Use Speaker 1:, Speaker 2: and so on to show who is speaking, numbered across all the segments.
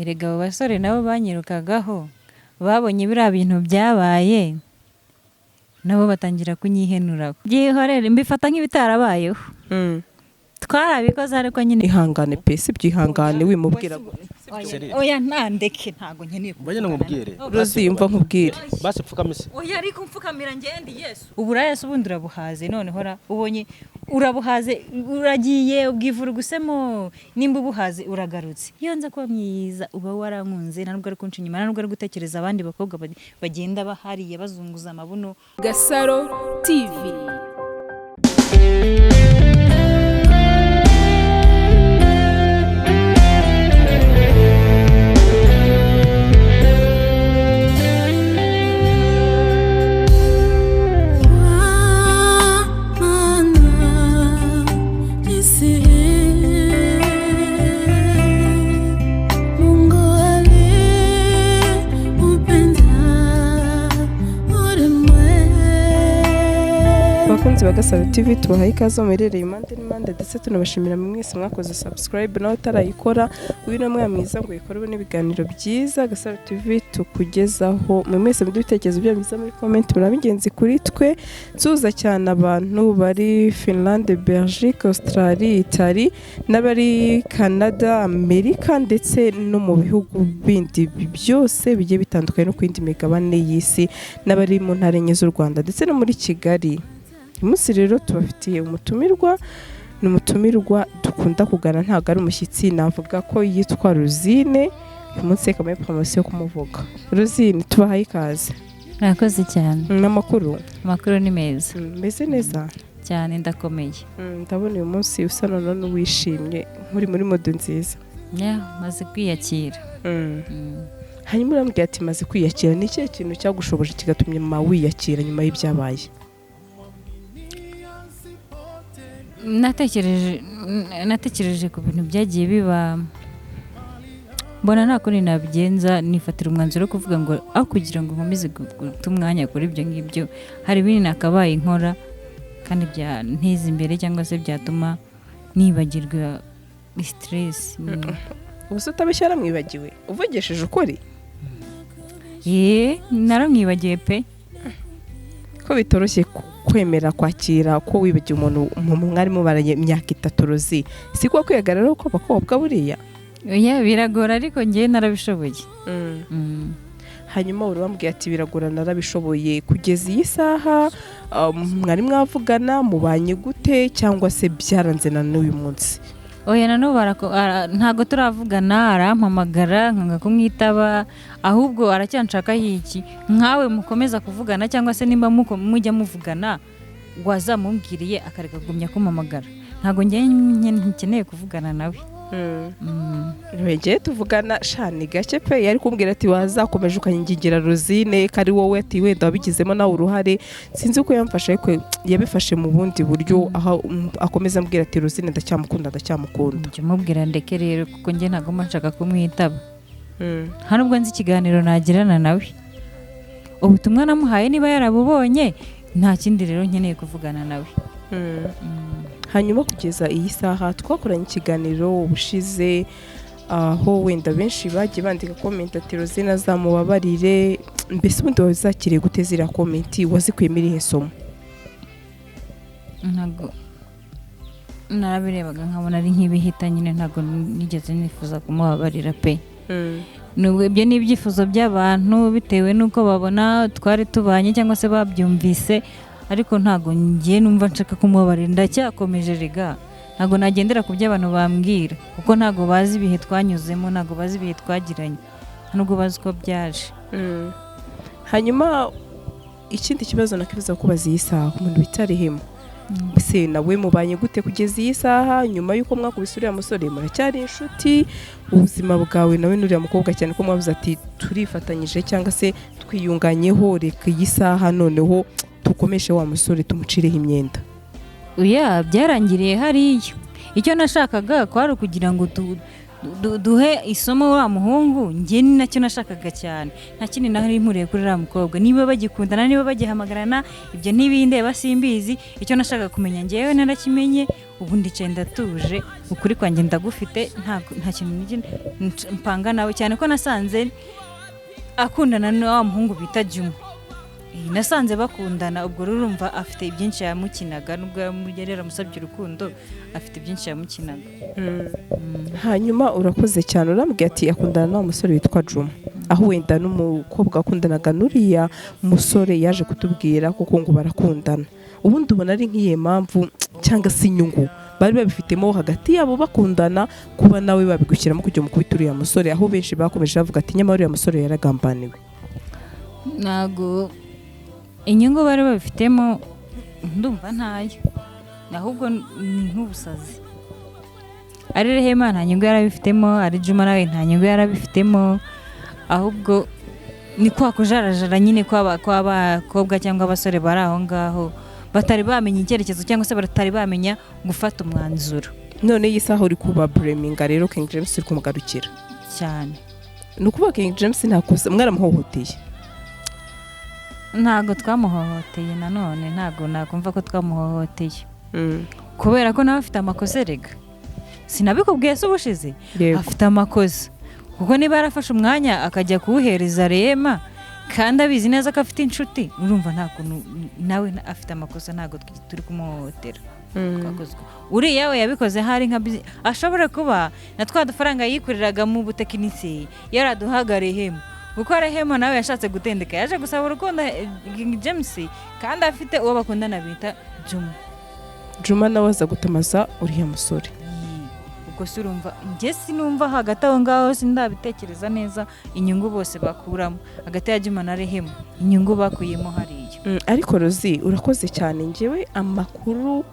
Speaker 1: erega abo basore nabo banyirukagaho babonye biriya bintu byabaye nabo batangira kunyihenura byihorere mbifata nk'ibitarabayeho twarabikoze ariko nyine
Speaker 2: ihangane pe si byihangane wimubwira
Speaker 1: oya ntandeke ntago nkeneye
Speaker 3: mbanye nkubwire
Speaker 2: Rozi yumva nkubwire
Speaker 3: basi pfukamise
Speaker 1: oya ariko mfukamira ngende Yesu ubura Yesu ubundi urabuhaze none hora ubonye urabuhaze uragiye ubwivura gusemo nimba ubuhaze uragarutse iyo nza kuba myiza uba warankunze ntabwo ari kunca inyuma ntabwo ari gutekereza abandi bakobwa bagenda bahariye bazunguza amabuno
Speaker 4: Gasaro TV.
Speaker 2: Bakunzi ba Gasaro TV tubahaye ikaze muherereye impande n'impande ndetse tunabashimira mwese mwakoze subscribe nawe utarayikora wino mwiza ngo yikorwe n'ibiganiro byiza Gasaro TV tukugezaho mwese mu bitekerezo byanyu muri comment murabigenzi kuri twe nsuza cyane abantu bari Finland, Belgique, Australie, Italie n'abari Canada, Amerika ndetse no mu bihugu bindi byose bigiye bitandukanye no kwindi migabane y'isi n'abari mu ntara enye z'u Rwanda ndetse no muri Kigali. Umunsi rero tubafitiye umutumirwa n'umutumirwa dukunda kugana ntago ari umushyitsi navuga ko yitwa Rosine uyu munsi kamaye promotion yo kumuvuga Rosine tubahaye ikaze
Speaker 1: murakoze cyane
Speaker 2: n'amakuru
Speaker 1: ni meza
Speaker 2: mbese neza
Speaker 1: cyane ndakomeye
Speaker 2: ndabona uyu munsi usa none wishimye muri mode nziza
Speaker 1: maze kwiyakira
Speaker 2: hanyuma urambwira ati maze kwiyakira ni ikihe kintu cyagushoboje kigatumye mama wiyakira nyuma y'ibyabaye
Speaker 1: natekereje ku bintu byagiye biba mbona nta kuri nabigenza nifatira umwanzuro wo kuvuga ngo aho kugira ngo nkomeze guta umwanya kuri ibyo ngibyo hari ibindi nakabaye inkora kandi byanteza imbere cyangwa se byatuma nibagirwa stress
Speaker 2: ubuse utabishyira mwibagiwe uvugesheje ukuri
Speaker 1: naramwibagiwe pe
Speaker 2: ko bitoroshye kwemera kwakira ko wibagiwe umuntu mwarimu baranye imyaka 3 Rozi siko kwiyagarara ko abakobwa buriya
Speaker 1: biragora ariko ngiye narabishoboye
Speaker 2: hanyuma urambwiye ati biragora narabishoboye kugeza iyi saha mwari mwavugana mubanye gute cyangwa se byaranze na n'uyu munsi
Speaker 1: oya nano ntago turavugana arampamagara nkanga kumwitaba ahubwo aracyanshaka hiki nkawe mukomeza kuvugana cyangwa se nimba mujya muvugana wazamumbwiriye akareka gumya kumamagara ntago nkeneye kuvugana nawe
Speaker 2: Rwegeye tuvugana shani gake pe yari kumbwira ati wazakomeje ukanyigira Rosine kari wowe ati wenda wabigizemo nawe uruhare sinzi uko yamfashe ko yabifashe mu bundi buryo aho akomeza ambwira ati Rosine ndacyamukunda njye
Speaker 1: mubwira ndeke rero kuko nge ntago nshaka kumwitaba nubwo nzi ikiganiro nagirana nawe ubutumwa namuhaye niba yarabubonye nta kindi rero nkeneye kuvugana nawe
Speaker 2: hanyuma kugeza iyi saha twakoranye ikiganiro ubushize aho wenda benshi bagiye bandika comment ati Rosine azamubabarire mbese ubundi wazakiriye guteza ira comment wazikuyemira ihe somo
Speaker 1: ntago narabirebaga nkabona ari nk'ibihita nyine ntago nigeze nifuza kumubabarira pe nubwo ibyo ni ibyifuzo by'abantu bitewe nuko babona twari tubanye cyangwa se babyumvise ariko ntago ngiye numva nshaka kumubabarira ndacyakomeje rega ntago nagendera ku by'abantu bambwira kuko ntago bazi ibihe twanyuzemo ntago bazi ibihe twagiranye nubwo bazi ko byaje
Speaker 2: hanyuma ikindi kibazo nakibaza kubaza iyi saha umuntu bitarihemo se nawe mubanye gute kugeza iyi saha nyuma yuko mwakubise uriya musore muracyari inshuti ubuzima bwawe nawe n'uriya mukobwa cyane ko mwavuze ati turifatanyije cyangwa se twiyunganyeho reka iyi saha noneho tukomeshe wa musore tumucireho imyenda
Speaker 1: byarangiriye hariya icyo nashakaga kwari kugira ngo duhe isomo wa muhungu ngiye ni nacyo nashakaga cyane nta kindi nahari impuriye kuri uriya mukobwa niba bagikundana niba bagihamagarana ibyo ntibindeba simbizi icyo nashakaga kumenya ngewe narakimenye ubu ndicaye ndatuje ukuri kwanjye ndagufite nta kintu mpanga nawe, cyane ko nasanze akundana na wa muhungu bita Juma. Nasanze bakundana, ubwo urumva afite byinshi yamukinaga, nubwo yamugera musabye urukundo afite byinshi yamukinaga.
Speaker 2: Hanyuma urakoze cyane, urambwiye ati akundana na musore witwa Juma, aho wenda n'umukobwa akundanaga n'uriya musore yaje kutubwira kuko ngo barakundana. Ubundi ubona ari nk'iye mpamvu cyangwa se inyungu bari babifitemo hagati yabo bakundana, kuba nawe babigushyiramo kujya mukubita uriya musore, aho benshi bakomeje bavuga ati nyamara uriya musore yaragambaniwe.
Speaker 1: Ntago inyungu bari babifitemo ndumva ntayo, ahubwo ni nk'ubusazi. Ari Rehema nta nyungu yarabifitemo, ari Juma nawe nta nyungu yarabifitemo, ahubwo ni kwa kujarajara nyine kw'abakobwa cyangwa abasore bari aho ngaho batari bamenya icyerekezo cyangwa se batari bamenya gufata umwanzuro.
Speaker 2: None iyi saha uri kuba blaminga rero King James uri kumugarukira
Speaker 1: cyane.
Speaker 2: Ni ukuvuga King James ntakoze mwaramuhohoteye?
Speaker 1: Ntago twamuhohoteye, nanone ntago nakumva ko twamuhohoteye kubera ko nawe afite amakosa erega. Sinabikubwiye se ubushize afite amakosa, kuko niba yarafashe umwanya akajya kuwuhereza Rehema kandi abizi neza ko afite inshuti, urumva nta kuntu nawe afite amakosa, ntago turi kumuhohotera. Uriya we yabikoze hari nka ashobora kuba na twa dufaranga yikuriraga mu butekinisiye yaraduhaga Rehema, kuko Rehema nawe yashatse gutendeka, yaje gusaba urukundo King James kandi afite uwo bakundana bita Juma.
Speaker 2: Juma nawe aza gutamaza uriya musore.
Speaker 1: Ubwo se urumva njye sinumva hagati aho ngaho, sindabitekereza neza inyungu bose bakuramo hagati ya Juma na Rehema, inyungu bakuyemo hariya.
Speaker 2: Ariko Rozi urakoze cyane, njyewe amakuru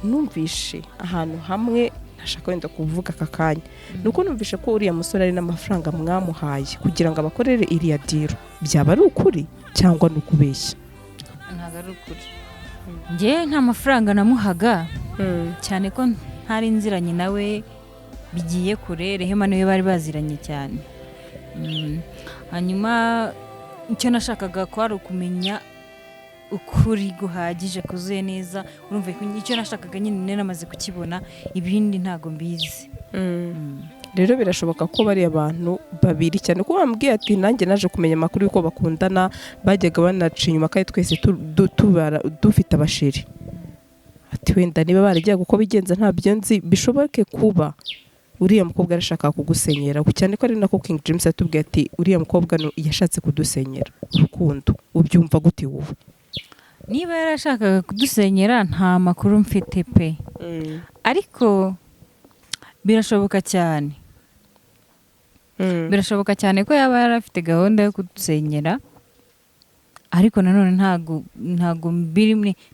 Speaker 2: numvishe ahantu hamwe ntashaka wenda kuvuga aka kanya, nuko numvishe ko uriya musore ari n'amafaranga mwamuhaye kugira ngo abakorere iriya diro. Byaba ari ukuri cyangwa ni ukubeshya?
Speaker 1: Ntabwo ari ukuri. Njye nta mafaranga namuhaga, cyane ko ntari nziranye nawe bigiye kure. Rehema niwe bari baziranye cyane. Hanyuma icyo nashakaga ko ari ukumenya ukuri guhagije kuzuye neza, urumva icyo nashakaga nyine namaze kukibona, ibindi ntago mbizi.
Speaker 2: Rero birashoboka ko bari abantu babiri, cyane ko bambwiye ati nanjye naje kumenya amakuru yuko bakundana, bajyaga banaca inyuma kandi twese dufite abasheri. Ati wenda niba baragiye uko bigenza ntabyo nzi, bishoboke kuba uriya mukobwa arashaka kugusenyera, cyane ko ari nako King James yatubwiye ati uriya mukobwa yashatse kudusenyera urukundo. Ubyumva gute wowe?
Speaker 1: Niba yarashakaga kudusenyera nta makuru mfite pe, ariko birashoboka cyane. Birashoboka cyane ko yaba yarafite gahunda yo kudusenyera, ariko nanone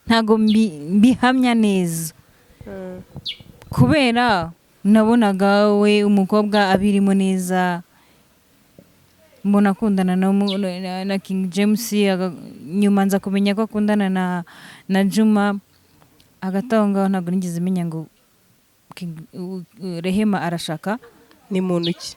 Speaker 1: ntago mbihamya neza, kubera nabonaga we umukobwa abirimo neza, mbona akundana na King James, nyuma nza kumenya ko akundana na Juma. Hagati aho ngaho ntabwo nigeze menya ngo Rehema arashaka
Speaker 2: ni muntu ki,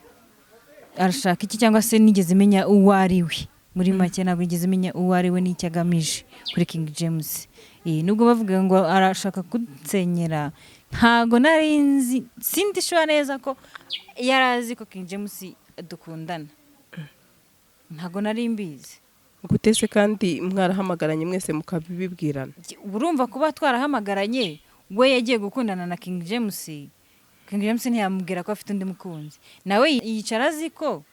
Speaker 1: arashaka iki, cyangwa se nigeze menya uwo ari we. Muri make ntabwo nigeze menya uwo ari we n'icyo agamije kuri King James. Nubwo bavuga ngo arashaka kudsenyera, ntago nari nzi, sindishwa neza ko yarazi ko King James dukundana. Ntago nari mbizi.
Speaker 2: Gutese kandi mwarahamagaranye mwese mukabibibwirana?
Speaker 1: Urumva kuba twarahamagaranye, we yagiye gukundana na King James, King James ntiyamubwira ko afite undi mukunzi, nawe yicara azi ko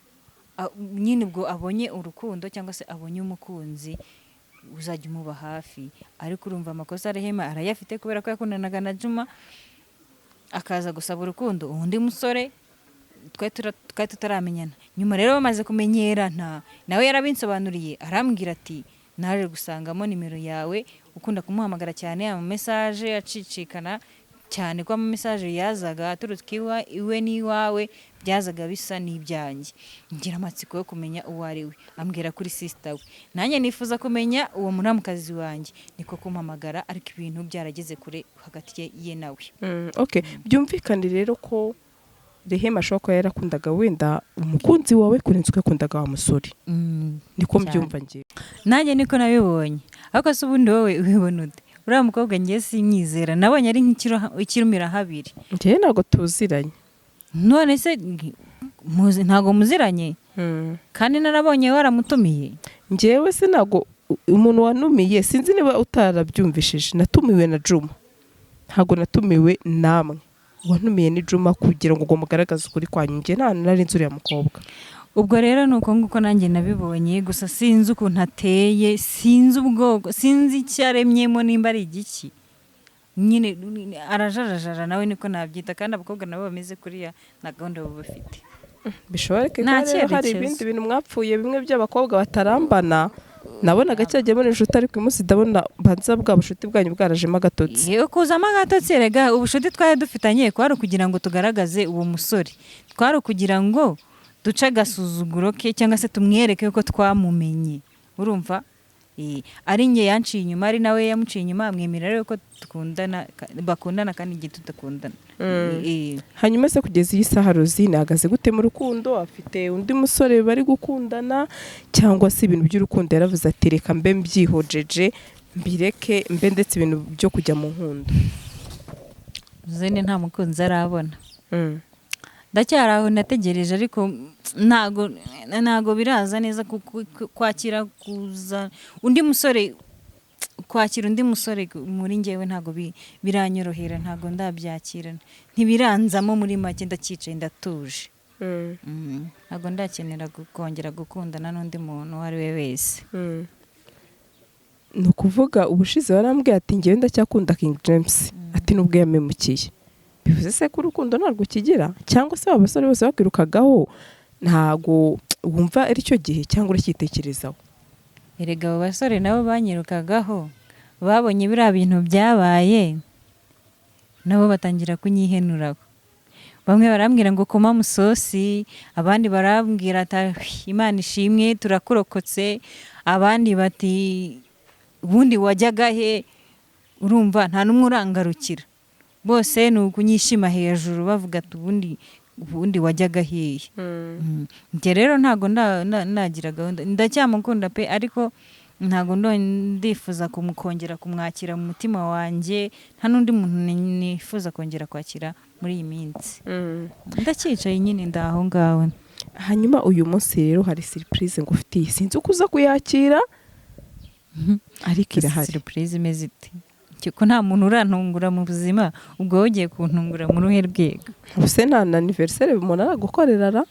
Speaker 1: nyine ubwo abonye urukundo cyangwa se abonye umukunzi uzajya umuba hafi. Ariko urumva amakosa Rehema arayafite kubera ko yakundanaga na Juma, akaza gusaba urukundo undi musore twari tutaramenyana. Nyuma rero bamaze kumenyerana, nawe yarabinsobanuriye, arambwira ati naje gusangamo nimero yawe, ukunda kumuhamagara cyane, ama message acicikana cyane, ko ama message yazaga aturutse iwe n'iwawe byazaga bisa n'ibyanjye. Ngira amatsiko yo kumenya uwo ari we, ambwira kuri sister we, nanjye nifuza kumenya uwo muramukazi wanjye, niko kumpamagara, ariko ibintu byarageze kure hagati ye nawe.
Speaker 2: Okay, byumvikane rero ko Rehema ashobora kuba yarakundaga wenda umukunzi wawe kurenza uko yakundaga wa musore. Niko mbyumva ngiye.
Speaker 1: Nanjye niko nabibonye. Ariko se ubundi wowe ubibona ute? uriya mukobwa ngiye simwizera nabonye ari nk'ikirumira habiri
Speaker 2: njyewe ntabwo tuziranye
Speaker 1: none se ntabwo muziranye kandi narabonye waramutumiye
Speaker 2: njyewe se ntabwo umuntu wanumiye sinzi niba utarabyumvishije natumiwe na Juma ntabwo natumiwe namwe wanumiye ni Juma kugira ngo mugaragaze ukuri kwanyu njye nta nari nzuri ya mukobwa
Speaker 1: ubwo rero nuko nguko nanjye nabibonye gusa sinzi ukuntu ateye sinzi ubwoko sinzi icyaremyemo nimba ari igiki nyine arajarajara nawe niko nabyita kandi abakobwa nabo bameze kuriya na gahunda baba bafite
Speaker 2: bishoboke ko hari ibindi bintu mwapfuye bimwe by'abakobwa batarambana nabonaga cyagiyemo n'inshuti ariko uyu munsi ndabona banza bwa bushuti bwanyu bwarajemo agatotsi
Speaker 1: yewe kuzamo agatotsi rega ubushuti twari dufitanye kwari kugira ngo tugaragaze uwo musore twari kugira ngo duce agasuzuguro ke cyangwa se tumwereke ko twamumenye urumva ari njye yanciye inyuma ari nawe yamuciye inyuma amwemerera rero ko bakundana kandi igihe tudakundana
Speaker 2: hanyuma se kugeza iyi saha Rosine ahagaze gute mu rukundo afite undi musore bari gukundana cyangwa se ibintu by'urukundo yaravuze ati reka mbe mbyihojeje mbireke mbe ndetse ibintu byo kujya mu nkundo
Speaker 1: Rosine nta mukunzi arabona ndacyari aho nategereje ariko ntago biraza neza kwakira kuza undi musore kwakira undi musore muri njyewe ntago biranyorohera ntago ndabyakira ntibiranzamo muri make ndacyicaye ndatuje ntago ndakenera kongera gukundana n'undi muntu uwo ari we wese
Speaker 2: ni ukuvuga ubushize warambwiye ati njyewe ndacyakunda King James ati nubwo yamemukiye bivuze se ko urukundo ntabwo kigira cyangwa se abasore bose bakwirukagaho ntago wumva ari cyo gihe cyangwa uracyitekerezaho
Speaker 1: erega abo basore nabo banyirukagaho babonye biriya bintu byabaye nabo batangira kunyihenuraho bamwe barambwira ngo koma musosi abandi barambwira ati Imana ishimwe turakurokotse abandi bati ubundi wajyaga he urumva nta n'umwe urangarukira bose ni ukunyishima hejuru bavuga ati ubundi wajyaga hehe njye rero ntago nagira gahunda ndacyamukunda pe ariko ntago ndifuza kumukongera kumwakira mu mutima wanjye nta n'undi muntu nifuza kongera kwakira muri iyi minsi ndacyicaye nyine ndaho ngaho
Speaker 2: hanyuma uyu munsi rero hari surprise ngo ufitiye sinzi uko uza kuyakira ariko irahari
Speaker 1: surprise imeze iti ko nta muntu urantungura mu buzima ubwo ugiye kuntungura mu ruhe rwego
Speaker 2: ubuse nta na anniversaire umuntu aragukorera ra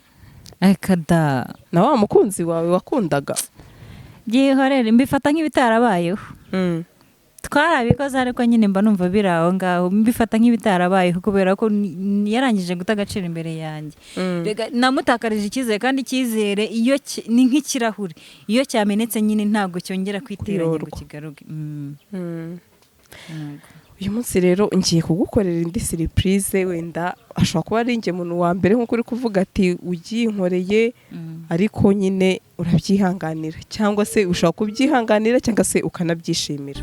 Speaker 1: akada
Speaker 2: na wa mukunzi wawe wakundaga
Speaker 1: byihorere mbifata nk'ibitarabayeho twarabikoze ariko nyine mba numva biri aho ngaho mbifata nk'ibitarabayeho kubera ko yarangije guta agaciro imbere yanjye namutakarije icyizere kandi icyizere iyo ni nk'ikirahure iyo cyamenetse nyine ntabwo cyongera kwiteranya ngo kigaruke
Speaker 2: uyu munsi rero ngiye kugukorera indi surprise wenda ashobora kuba ari njye muntu wa mbere nk'uko uri kuvuga ati ugiye inkoreye ariko nyine urabyihanganira cyangwa se ushobora kubyihanganira cyangwa se ukanabyishimira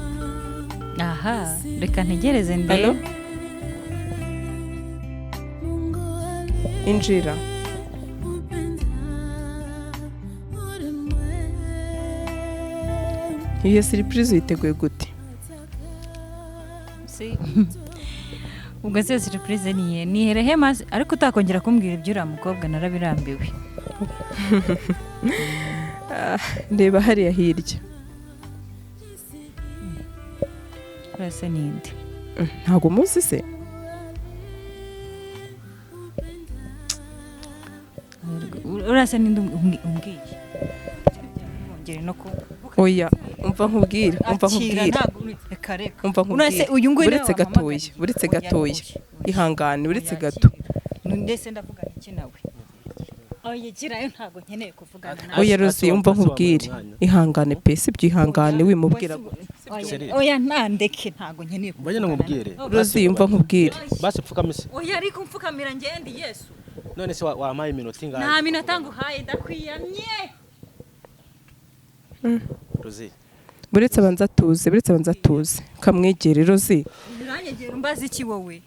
Speaker 1: aha reka ntegereze ndebe
Speaker 2: injira iyo surprise uyiteguye gute
Speaker 1: ubwo se surprise nihere hema ariko utakongera kumbwira iby'uriya mukobwa narabirambiwe
Speaker 2: ndeba hariya hirya
Speaker 1: urasa ninde
Speaker 2: ntabwo muzi se
Speaker 1: urasa ninde umbwiye
Speaker 2: oya umva nkubwire buretse gatoya ihangane buretse gato
Speaker 1: ndetse ndavuga iki nawe oya kirayo ntago nkeneye kuvugana nawe
Speaker 2: oya Rosie umva nkubwire ihangane pe sibyo ihangane wimubwira
Speaker 1: oya ntandeke ntago nkeneye
Speaker 3: kuvugana nkubwire
Speaker 2: Rosie umva nkubwire
Speaker 3: basi pfukamise
Speaker 1: oya ariko mfukamira ngende Yesu
Speaker 3: none se wamaye iminota ingahe
Speaker 1: nta minota nguhaye ndakwiyamye
Speaker 3: Rosie
Speaker 2: buretse banza tuze kamwegere Rosie
Speaker 1: uranyegera umbaza iki wowe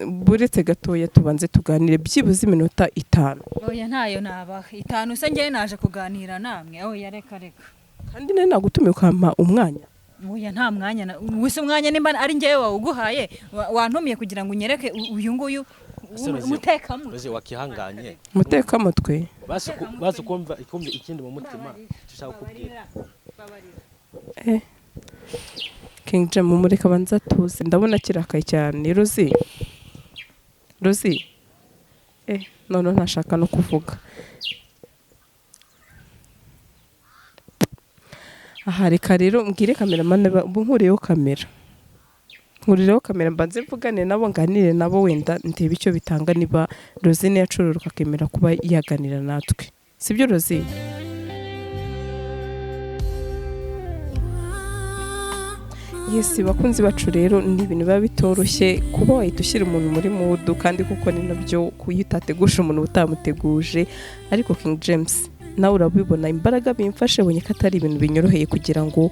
Speaker 2: buretse gatoya tubanze tuganire byibuze iminota 5
Speaker 1: oya ntayo nabaha 5 se ngiye naje kuganira namwe oya reka
Speaker 2: kandi nari nagutumiye ukampa umwanya.
Speaker 1: Oya nta mwanya wese umwanya nimba ari njyewe wawuguhaye wantumiye kugira ngo unyereke uyu nguyu umutekamo
Speaker 3: Rozi wakihanganye
Speaker 2: Umutekamutwe.
Speaker 3: basi kumva ikindi mu mutima dushaka kubwira
Speaker 2: King James mumureka banza tuze ndabona kirakaye cyane Rozi none ntashaka no kuvuga. Aha reka rero mbwire kameramani nkuriyeho kamera mbanze mvugane nabo nganire nabo wenda ndebe icyo bitanga niba Rozi yacururuka akemera kuba yaganira natwe sibyo Rozi? Yes bakunzi bacu rero ni ibintu biba bitoroshye kuba wahita ushyira umuntu muri mudu kandi kuko ni nabyo kuyitategusha umuntu utamuteguje ariko King James nawe urabibona imbaraga bimfashe bonye ko atari ibintu binyoroheye kugira ngo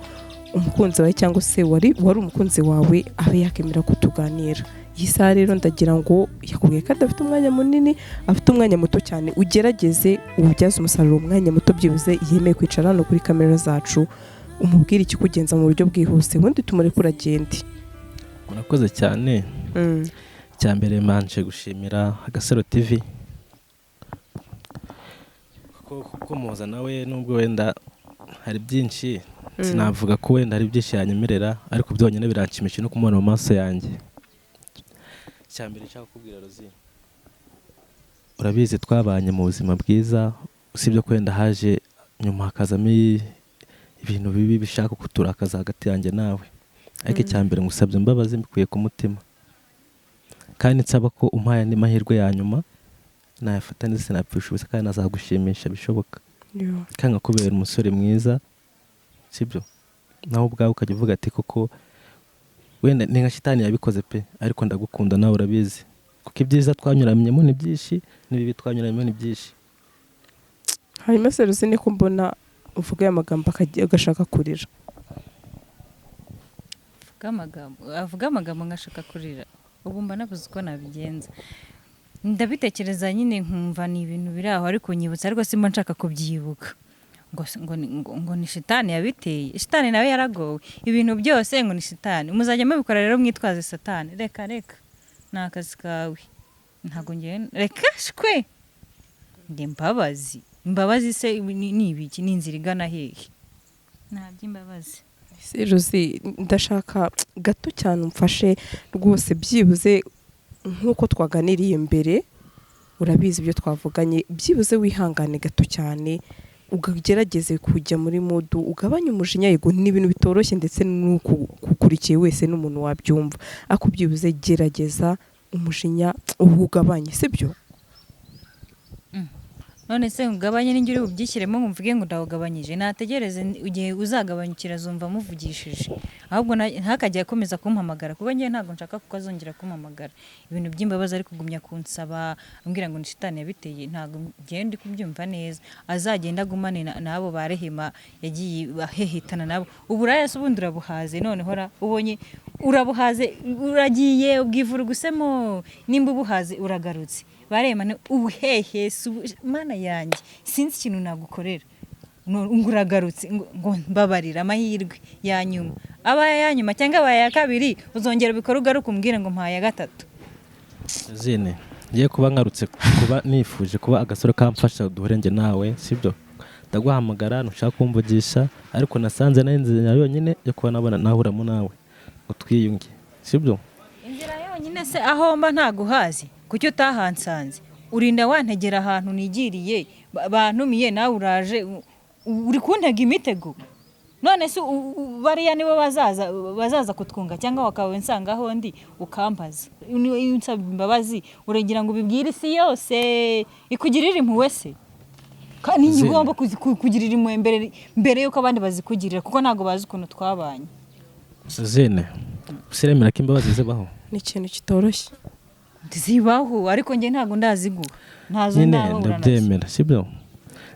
Speaker 2: umukunzi wawe cyangwa se wari umukunzi wawe abe yakemera kutuganira. Iyi saha rero ndagira ngo yakubwiye ko adafite umwanya munini afite umwanya muto cyane ugerageze ububyaze umusaruro umwanya muto byibuze yemeye kwicara hano kuri kamera zacu umubwire ikikugenza mu buryo bwihuse ubundi tumureke uragende.
Speaker 3: Murakoze cyane cyambere manje gushimira Agasaro TV kuko muza nawe nubwo wenda hari byinshi sinavuga ko wenda hari byinshi yanyemerera ariko byonyine biranshimisha no kumubona mu maso yanjye. Cyambere cyangwa kubwira Rozi urabizi twabanye mu buzima bwiza usibye ko wenda haje nyuma hakazamo ibintu bibi bishaka kuturakaza hagati yanjye nawe ariko cyambere ngusabye imbabazi mbikuye ku mutima kandi nsaba ko umpaye andi mahirwe ya nyuma nayafata neza sinapfusha ubusa kandi nazagushimisha bishoboka kandi nkakubera umusore mwiza sibyo nawe ubwawe ukajya uvuga ati koko wenda ni nka shitani yabikoze pe ariko ndagukunda nawe urabizi kuko ibyiza twanyuranyemo ni byinshi n'ibibi twanyuranyemo ni byinshi.
Speaker 2: Hanyuma se Rozi niko mbona uvuga amagambo agashaka kurira.
Speaker 1: Avuga amagambo ngashaka kurira ubu mba nabuze uko nabigenza ndabitekereza nyine nkumva ni ibintu biri aho ariko nyibutsa ariko simba nshaka kubyibuka ngo ni shitani yabiteye. Shitani nawe yaragowe ibintu byose ngo ni shitani muzajya mubikora rero mwitwaze satani reka ni akazi kawe ntago ngiye reka shwe ndi imbabazi se ni ibiki ni inzira igana hehe nta by'imbabazi.
Speaker 2: Rozi ndashaka gato cyane umfashe rwose byibuze nk'uko twaganiriye mbere urabizi ibyo twavuganye byibuze wihangane gato cyane ugerageze kujya muri mudu ugabanya umujinya yego ni ibintu bitoroshye ndetse n'ukukurikiye wese n'umuntu wabyumva ako byibuze gerageza umujinya ugabanye sibyo?
Speaker 1: None se ugabanye n'ingira ubyishyiremo ngumvuge ngo ndawugabanyije nategereze igihe uzagabanyukira zumva muvugishije ahubwo ntakajya akomeza kumpamagara kuko ngiye ntago nshaka kuko azongera kumpamagara ibintu by'imbabazi ari kugumya kunsaba ambwira ngo ni shitani yabiteye ntago ngiye ndi kubyumva neza azagenda agumane nabo barehema yagiye ahehitana nabo uburaya se ubundi urabuhaze none hora ubonye urabuhaze uragiye ubwivura gusemo nimba ubuhaze uragarutse baremane ubuhehe mana yanjye sinzi ikintu nagukorera nguragarutse ngo mbabarira amahirwe ya nyuma abaye ya nyuma cyangwa abaye ya kabiri uzongera ubikora ugaruka umbwire ngo mpaye ya gatatu.
Speaker 3: Zine ngiye kuba ngarutse kuba nifuje kuba agasore kamfasha duhurenge nawe sibyo ndaguhamagara ntushaka kumvugisha ariko nasanze n'inzira yonyine yo kuba nabona nahuramo nawe ngo twiyunge sibyo?
Speaker 1: Inzira yonyine se aho mba ntaguhazi kucyo utahansanze urinda wantegera ahantu nigiriye bantumiye nawe uraje uri kuntega imitego none se bariya nibo bazaza kutwunga cyangwa wakawe nsangaho ndi ukambaza unsaba imbabazi uragira ngo ubibwire isi yose ikugirira impuhwe se kandi ngomba kugirira impuhwe mbere yuko abandi bazikugirira kuko ntago bazi ukuntu twabanye.
Speaker 3: Zene usiremera ko imbabazi zibaho
Speaker 2: ni ikintu kitoroshye
Speaker 1: zibaho ariko njye ntago ndaziguha ntazo ndahura
Speaker 3: ndabyemera sibyo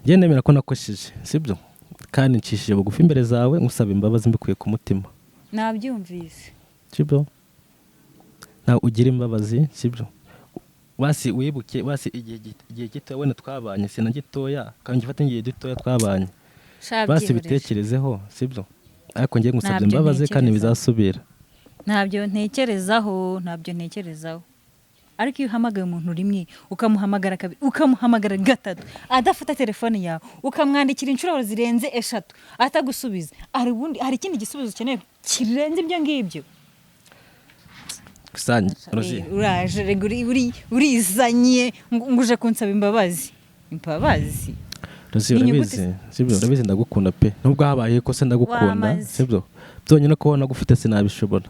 Speaker 3: njye nemera ko nakosheje sibyo kandi ncishije bugufi imbere zawe ngusaba imbabazi mbikuye ku mutima
Speaker 1: nabyumvise
Speaker 3: sibyo nawe ugira imbabazi sibyo wasi wibuke wasi igihe gito wene twabanye sina gitoya kandi ngifata igihe gitoya twabanye basi bitekerezeho sibyo ariko ngiye ngusabye imbabazi kandi bizasubira.
Speaker 1: ntabyo ntekerezaho ariko iyo uhamagaye umuntu rimwe ukamuhamagara kabiri ukamuhamagara gatatu adafata telefone yawe ukamwandikira inshuro zirenze 3 atagusubiza hari ikindi gisubizo ukeneye kirenze ibyo ngibyo uraje urizanye nguje kunsaba imbabazi
Speaker 3: urabizi ndagukunda pe nubwo habaye ko se ndagukunda sibyo byonyine ko nagufite sinabishobora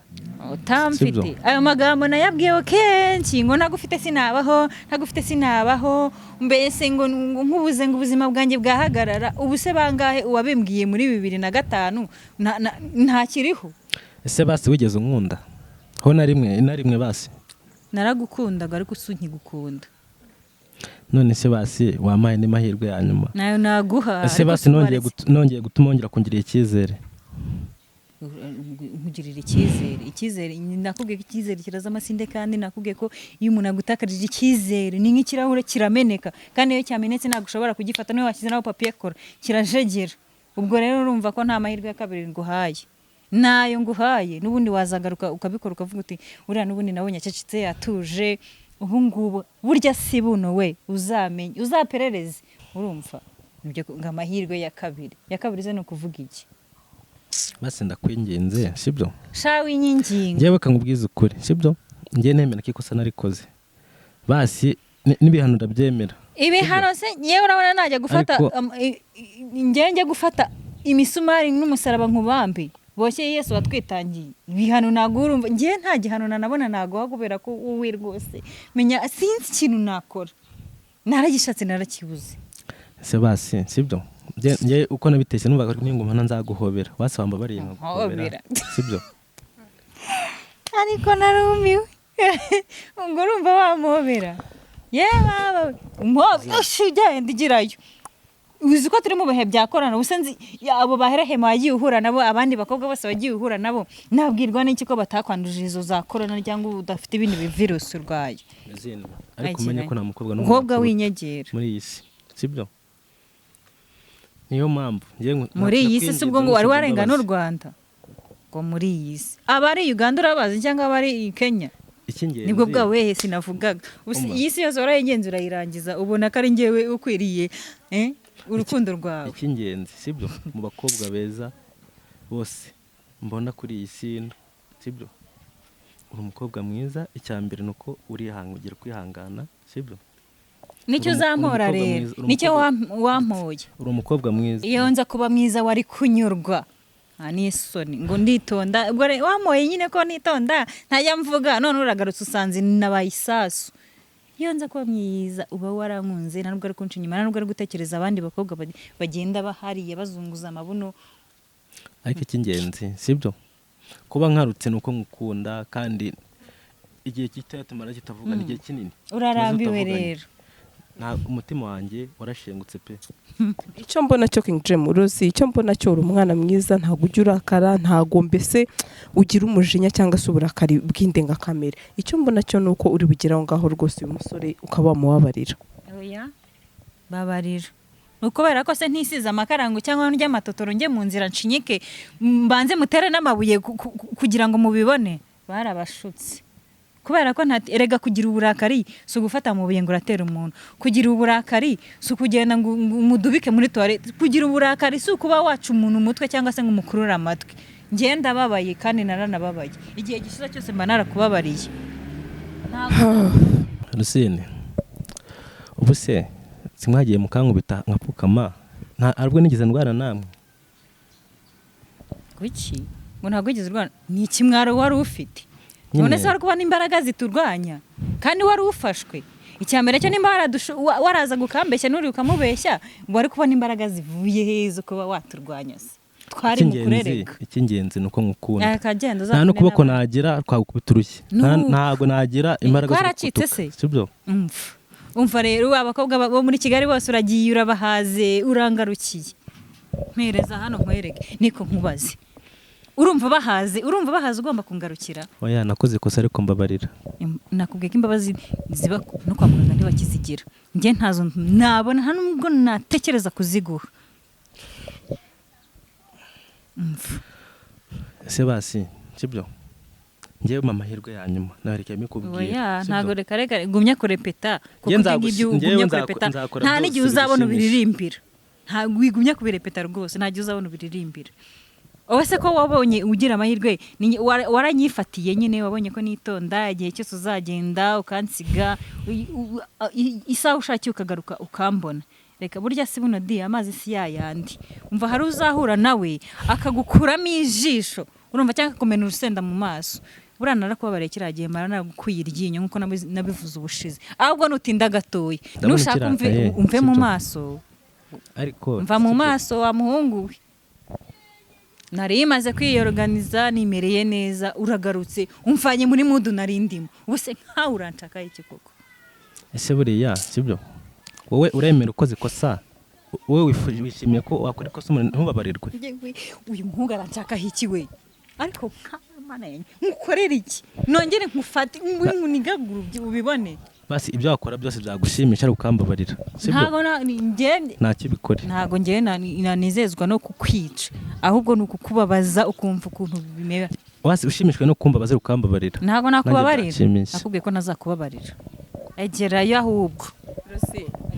Speaker 1: utamfite ayo magambo nayabwiyeho kenshi ngo nagufite sinabaho mbese ngo nkubuze ngo ubuzima bwanjye bwahagarara ubu se bangahe uwabimbwiye muri 2005 ntakiriho.
Speaker 3: Ese basi wigeze unkunda ho na rimwe basi?
Speaker 1: Naragukundaga ariko usunkigukunda.
Speaker 3: None se basi wamaye ni mahirwe ya nyuma
Speaker 1: nayo naguha.
Speaker 3: Ese basi nongeye gutuma kungirira icyizere.
Speaker 1: Nkugirira icyizere nakubwiye ko icyizere kiraza amasinde kandi nakubwiye ko iyo umuntu agutakarije icyizere ni nk'ikirahure kirameneka kandi iyo cyamenetse ntabwo ushobora kugifata niyo washyize naho papier kora kirajegera. Ubwo rero urumva ko nta mahirwe ya kabiri nguhaye nayo nguhaye n'ubundi wazagaruka ukabikora ukavuga uti uriya n'ubundi nabonye acecetse yatuje ubu ngubu burya si buno we uzamenye uzaperereze urumva nibyo ngamahirwe ya kabiri ze no kuvuga iki
Speaker 3: basi ndakwinginze sibyo
Speaker 1: shawe inyinginga
Speaker 3: ngewe kangubwiza ukuri sibyo ngiye nemera ko ikosa narikoze basi n'ibihano ndabyemera.
Speaker 1: Ibihano se yewe urabona najya gufata njye gufata imisumari n'umusaraba nkubambi boshye Yesu watwitangiye ibihano nagurumva ngiye nta gihano nabona nago kubera ko uwi rwose menya sinzi ikintu nakora naragishatse narakibuze.
Speaker 3: Se basi sibyo ngiye uko nabitese numva ko n'ingoma nzaguhobera wase wambabariye
Speaker 1: nkubera
Speaker 3: sibyo
Speaker 1: ariko narumiwe ngo urumva wamuhobera yewe ushije ndigirayo uzi ko turi mu bihe byakorana ubusenzi abo baherehema bagiye uhura nabo abandi bakobwa bose bagiye uhura nabo nabwirwa n'iki ko batakwanduje izo za corona cyangwa udafite ibindi virusi urwaye
Speaker 3: ariko umenye ko nta
Speaker 1: mukobwa w'inyegera
Speaker 3: muri iyi si sibyo niyo mpamvu
Speaker 1: muri iyi si ubwo ngo wari warenga n'u Rwanda ngo muri iyi si abari Uganda urabazi cyangwa abari Kenya nibwo bwawe sinavugaga iyi si yose warayigenzura irangiza ubona ko ari ngewe ukwiriye urukundo rwawe.
Speaker 3: Icy'ingenzi sibyo mu bakobwa beza bose mbona kuri iyi si sibyo uri umukobwa mwiza icyambere nuko ugira kwihangana sibyo
Speaker 1: nicyo uzampora rero nicyo wampoye
Speaker 3: uri umukobwa mwiza
Speaker 1: iyo nza kuba mwiza wari kunyurwa anisoni ngo nditonda ubwo wampoye nyine ko nitonda ntajya mvuga none uragarutse usanze nabayisasu iyo nza kuba mwiza uba warankunze ntabwo ari kunca inyuma ntabwo ari gutekereza abandi bakobwa bagenda bahariye bazunguza amabuno.
Speaker 3: Ariko icy'ingenzi sibyo kuba nkarutse nuko ngukunda kandi igihe kitatuma kitavuga n'igihe kinini
Speaker 1: urarambiwe rero
Speaker 3: umutima wanjye warashengutse pe.
Speaker 2: Icyo mbona cyo King James uruzi icyo mbona cyo uri umwana mwiza ntago ujya urakara ntago mbese ugira umujinya cyangwa se uburakari bw'indengakamere. Icyo mbona cyo nuko uri bugeraho ngaho rwose uyu musore ukaba mubabarira.
Speaker 1: Oya babarira ukubera ko se ntisiza amakarango cyangwa ndya amatotoro nge mu nzira nshinyike mbanze mutere n'amabuye kugira ngo mubibone barabashutse. Kubera ko erega kugira uburakari so gufata mu buye ngo uratera umuntu kugira uburakari so kugenda ngo umudubike muri toilette kugira uburakari so kuba wacu umuntu umutwe cyangwa se ngo umukurura amatwi ngenda babaye kandi naranababaye igihe gishize cyose mba narakubabariye.
Speaker 3: Rusine ubu se simwagiye mukankubita nkapfukama aribwo nigeze ndwara namwe
Speaker 1: kuki ngo ntabwo yigeze urwana ni ikimwaro wari ufite none se wari kubona imbaraga ziturwanya kandi wari ufashwe icyambere cyo nimba waraza gukambeshya n'uri ukamubeshya wari kubona imbaraga zivuye hezo kuba waturwanya se twari mu kurereka.
Speaker 3: Icy'ingenzi nuko ngukunda nta no kuboko nagira twagukubita urushyi ntago nagira imbaraga
Speaker 1: twaracitse se
Speaker 3: sibyo
Speaker 1: umva rero abakobwa bo muri Kigali bose uragiye urabahaze urangarukiye mpereza hano nkwereke niko nkubaze urumva bahaze ugomba kungarukira.
Speaker 3: Oya nakoze ikosa ariko mbabarira.
Speaker 1: Nakubwiye ko imbabazi ziba no kwa muganga ntibakizigira njye ntazo nabona nta nubwo natekereza kuziguha.
Speaker 3: ese basi sibyo ngewe mu mahirwe ya nyuma narekeye mikubwira
Speaker 1: oya ntago reka gumya kurepeta kuko
Speaker 3: Nge
Speaker 1: ngibyo ugumya kurepeta
Speaker 3: nzakora
Speaker 1: nta
Speaker 3: byose
Speaker 1: n'igihe uzabona
Speaker 3: bishimisha.
Speaker 1: ubiririmbira ntago wigumya kubirepeta rwose nta gihe uzabona ubiririmbira ese ko wabonye ugira amahirwe waranyifatiye nyine wabonye ko nitonda igihe cyose uzagenda ukansiga isaha ushakiye ukagaruka ukambona reka burya si buno di amazi si yayandi umva hari uzahura nawe akagukuramo ijisho urumva cyangwa akumena urusenda mu maso buriya narakubabariye kiriya gihe mara nagukwiye iryinyo nk'uko nabivuze ubushize ahubwo nutinda gatoya nushaka umve mu maso
Speaker 3: ariko
Speaker 1: mva mu maso wa muhungu we nari imaze kwiyoroganiza nimereye neza uragarutse umfanye muri mudu narindimo ubuse nkawe uranshaka iki koko
Speaker 3: ese buriya sibyo wowe uremera ukoze ikosa wowe wishimiye ko wakora ikosa ntubabarirwe
Speaker 1: uyu muhungu aranshaka iki we ariko mana yanjye nkukorera iki nongere nkufate nigaguru ubibone
Speaker 3: basi ibyo wakora byose byagushimisha ari ukambabarira
Speaker 1: ntago
Speaker 3: ntacyo bikore
Speaker 1: ntago ngewe nanizezwa no kukwica ahubwo ni ukukubabaza ukumva ukuntu bimera
Speaker 3: wasi ushimishwe no kumbabaza ukambabarira
Speaker 1: ntago nakubabarira nakubwiye ko nazakubabarira egerayo ahubwo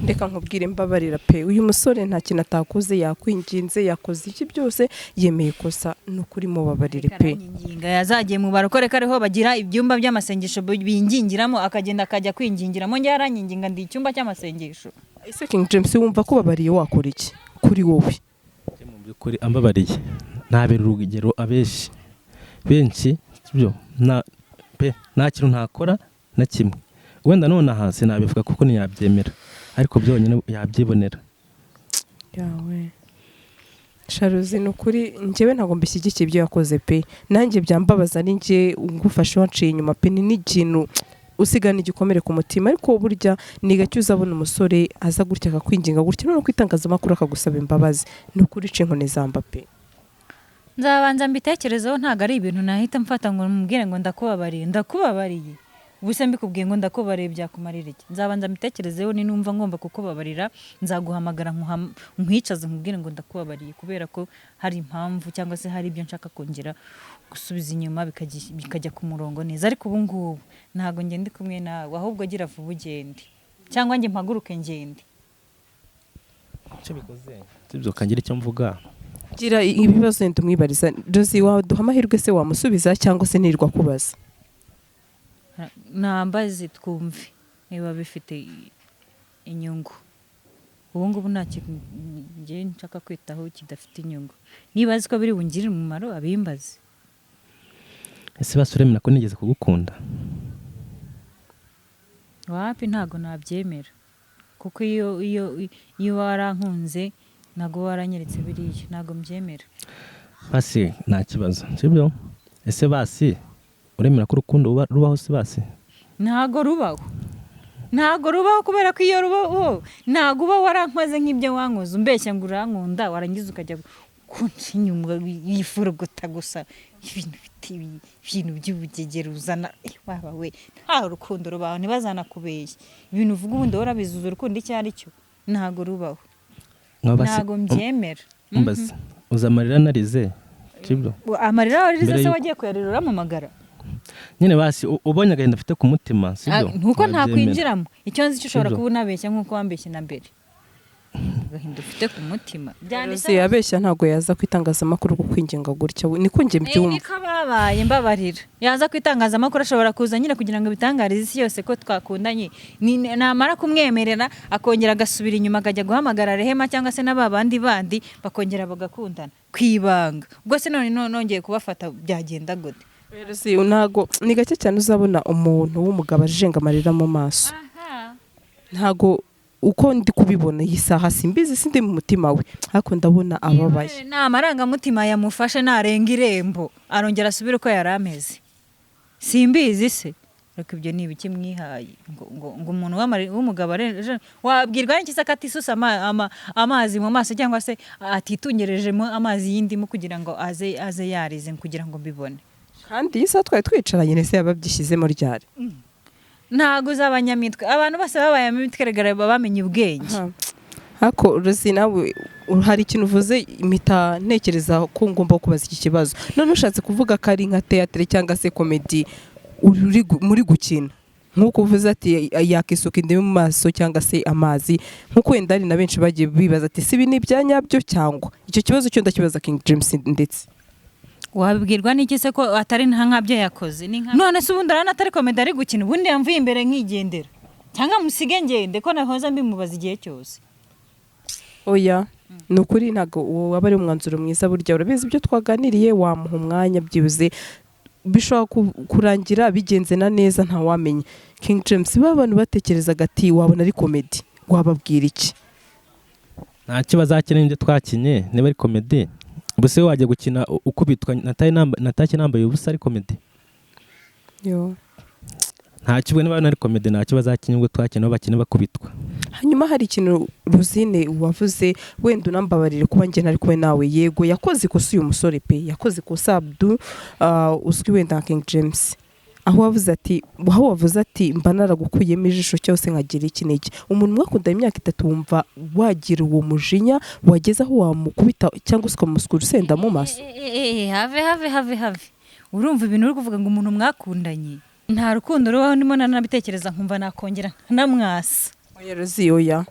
Speaker 2: ndeka nkubwire mbabarira pe uyu musore nta kintu atakoze yakwinginze yakoze iki byose yemeye ikosa n'ukuri mubabarire pe
Speaker 1: yazagiye mu barokore kariho bagira ibyumba by'amasengesho bingingiramo akagenda akajya kwingingiramo njye yaranyinginga ndi icyumba cy'amasengesho
Speaker 2: ese King James wumva ko babariye wakora iki kuri wowe
Speaker 3: mu by'ukuri ambabariye ntabera urugero benshi byo nta kintu ntakora na kimwe wenda none aha sinabivuga kuko ntiyabyemera ariko byonyine yabyibonera
Speaker 2: yawe sharuzi n'ukuri njyewe ntabwo mbishyigikiye ibyo yakoze pe nanjye byambabaza ari njye ngufashe waciye inyuma pe ni n'ikintu usigana igikomere ku mutima ariko burya ni gake uzabona umusore aza gutya akakwinginga gutya none kwitangazamakuru akagusaba imbabazi ni ukuri ica inkoni zamba pe
Speaker 1: nzabanza mbitekerezeho ntabwo ari ibintu nahita mfata ngo mubwire ngo ndakubabariye ubuse mbikubwiye ngo ndakubabariye byakumarira iki nzabanza mbitekerezeho ni numva ngomba kukubabarira nzaguhamagara nkwicaze nkubwire ngo ndakubabariye kubera ko hari impamvu cyangwa se hari ibyo nshaka kongera gusubiza inyuma bikajya ku murongo neza ariko ubu ngubu ntabwo ngende kumwe nawe ahubwo gira vuba ugende cyangwa njye mpaguruke ngende
Speaker 3: icyo bikoze sibyo kangira icyo mvuga
Speaker 2: gira ibibazo wenda umwibariza Josie waduha amahirwe se wamusubiza cyangwa se nirwa kubaza
Speaker 1: nambazi twumve niba bifite inyungu ubu ngubu nta kintu njye nshaka kwitaho kidafite inyungu niba azi ko biri bungirire umumaro abimbaze
Speaker 3: ese basuremera ko nigeze kugukunda
Speaker 1: wapi ntago nabyemera kuko iyo warankunze ntago waranyeretse biriya ntago mbyemera
Speaker 3: basi nta kibazo sibyo ese basi uremera ko urukundo rubaho se basi
Speaker 1: ntago rubaho kubera ko iyo rubaho ntago uba warankoze nk'ibyo wankoze umbeshya ngo urankunda warangiza ukajya kunca inyuma yifurugota gusa ibintu by'ubugegera uzana waba we nta rukundo rubaho ntibazanakubeshye ibintu uvuga ubundi warabizuza urukundo icyo ari cyo ntago rubaho ntago mbyemera
Speaker 3: uza amarira narize sibyo
Speaker 1: amarira warize se wagiye kuyarirura mu magara
Speaker 3: nyine basi ubonye agahinda afite ku mutima sibyo
Speaker 1: nkuko ntakwinjiramo icyo nzi cyo ushobora kuba unabeshya nkuko wambeshye na mbere agahinda ufite ku mutima
Speaker 2: Josie yabeshya ntago yaza kwitangazamakuru kukwinginga gutya niko njye mbyumva
Speaker 1: niko babaye mbabarira yaza kwitangazamakuru ashobora kuza nyine kugira ngo bitangarize isi yose ko twakundanye namara kumwemerera akongera agasubira inyuma akajya guhamagara Rehema cyangwa se n'abandi bakongera bagakundana kwibanga ubwo se none nongeye kubafata byagenda gute
Speaker 2: ntago ni gake cyane uzabona umuntu w'umugabo ajenga amarira mu maso ntago uko ndi kubibona iyi saha simbizi sindi mu mutima we ariko ndabona ababaye
Speaker 1: nta marangamutima yamufashe narenga irembo arongera asubire uko yari ameze simbizi se ariko ibyo ni ibiki mwihaye ngo umuntu w'umugabo wabwirwa n'iki se akatisusa amazi mu maso cyangwa se atitungerejemo amazi y'indimu kugira ngo aze yarize kugira ngo mbibone
Speaker 2: kandi iyi saha twari twicaranye nese yababyishyizemo ryari
Speaker 1: ntago uz'abanyamitwe abantu bose babaye amitwe regaraba bamenye ubwenge
Speaker 2: hako Rosie nawe hari ikintu uvuze impita ntekereza ko ngomba kubaza iki kibazo none ushatse kuvuga ko ari nka theatre cyangwa se comedy muri gukina nk'uko uvuze ati yakisuka indimi mu maso cyangwa se amazi nk'uko wenda ari na benshi bagiye bibaza ati si ibi ni ibyanyabyo cyangwa icyo kibazo cyo ndakibaza King James ndetse
Speaker 1: wabibwirwa n'iki se ko atari nkabyo yakoze none se ubundi arana atari comedy ari gukina ubundi yamvuye imbere nkigendera cyangwa musige ngende ko nahoza mbimubaza igihe cyose
Speaker 2: oya nukuri ntago waba ari umwanzuro mwiza burya urabizi ibyo twaganiriye wamuha umwanya byibuze bishobora kurangira bigenze na neza ntawamenye King James abantu batekerezaga ati wabona ari comedy wababwira iki
Speaker 3: nta kibazo akeneye ibyo twakinye niba ari comedy buse wajya gukina ukubitwa nataki nambaye ubusa ari comedy
Speaker 2: yo
Speaker 3: nta kibwe niba ari comedy nta kibazo akeneye ubwo twakina bakina bakubitwa
Speaker 2: hanyuma hari ikintu Rosine wavuze wenda unambabarire kuba njye ntari kumwe nawe yego yakoze ikosa uyu musore pe yakoze ikosa Abdu uzwi wenda King James aho wavuze ati mba naragukuyemo ijisho cyose nkagira iki n'iki umuntu mwakunda imyaka 3 wumva wagira uwo mujinya wageze aho wamukubita cyangwa se ukamusukura usenda mu maso
Speaker 1: have urumva ibintu uri kuvuga ngo umuntu mwakundanye nta rukundo rubaho ndimo nanabitekereza nkumva nakongera namwasa
Speaker 2: oya Rosie oya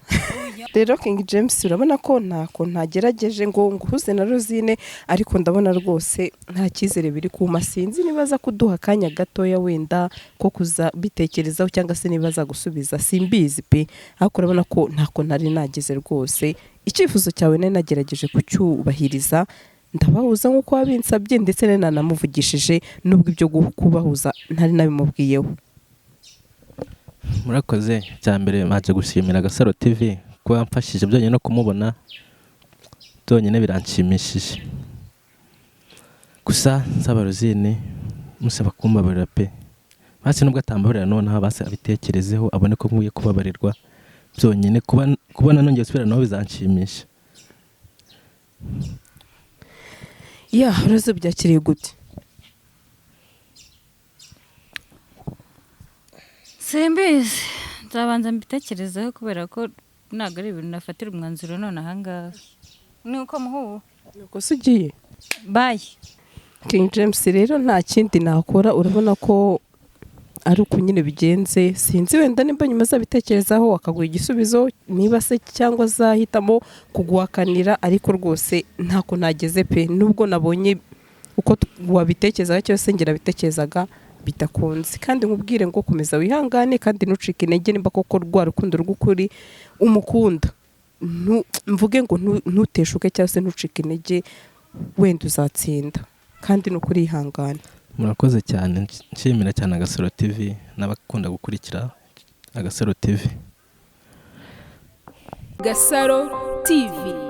Speaker 2: rero King James urabona ko ntagerageje ngo nguhuze na Rosine ariko ndabona rwose nta cyizere biri ku masinzi nibaza kuduha kanya gatoya wenda ko kuza bitekerezaho cyangwa se nibaza gusubiza simbizi pe ariko urabona ko ntako nari nageze rwose icyifuzo cyawe nari nagerageje kucyubahiriza ndabahuza nk'uko wabinsabye ndetse nanamuvugishije nubwo ibyo kubahuza ntari nabimubwiyeho
Speaker 3: murakoze cyambere maje gushimira Agasaro TV ko yamfashije byonyine no kumubona byonyine biranshimishije gusa nsaba Rosine musaba kumbabarira pe basi nubwo atambabarira noneho basi abitekerezeho abone ko nkwiye kubabarirwa byonyine kubona nongeye gusubira naho bizanshimisha
Speaker 2: ya Rosie byakiriye gute
Speaker 1: simbizi nzabanza mbitekerezeho kubera ko ntabwo ari ibintu nafatira umwanzuro none ahangaha nuko muhubu
Speaker 2: nuko se ugiye
Speaker 1: bayi
Speaker 2: King James rero nta kindi nakora urabona ko ari uko nyine bigenze sinzi wenda nimba nyuma azabitekerezaho akaguha igisubizo niba se cyangwa azahitamo kuguhakanira ariko rwose ntako nageze pe nubwo nabonye uko wabitekerezaga cyose ngira bitekerezaga bitakunze kandi nkubwire ngo komeza wihangane kandi ntucike intege nimba koko rwa rukundo rw'ukuri umukunda mvuge ngo ntuteshuke cyangwa se ntucike intege wenda uzatsinda kandi nukuri ihangane
Speaker 3: murakoze cyane nshimira cyane Agasaro TV n'abakunda gukurikira Agasaro TV
Speaker 4: Gasaro TV.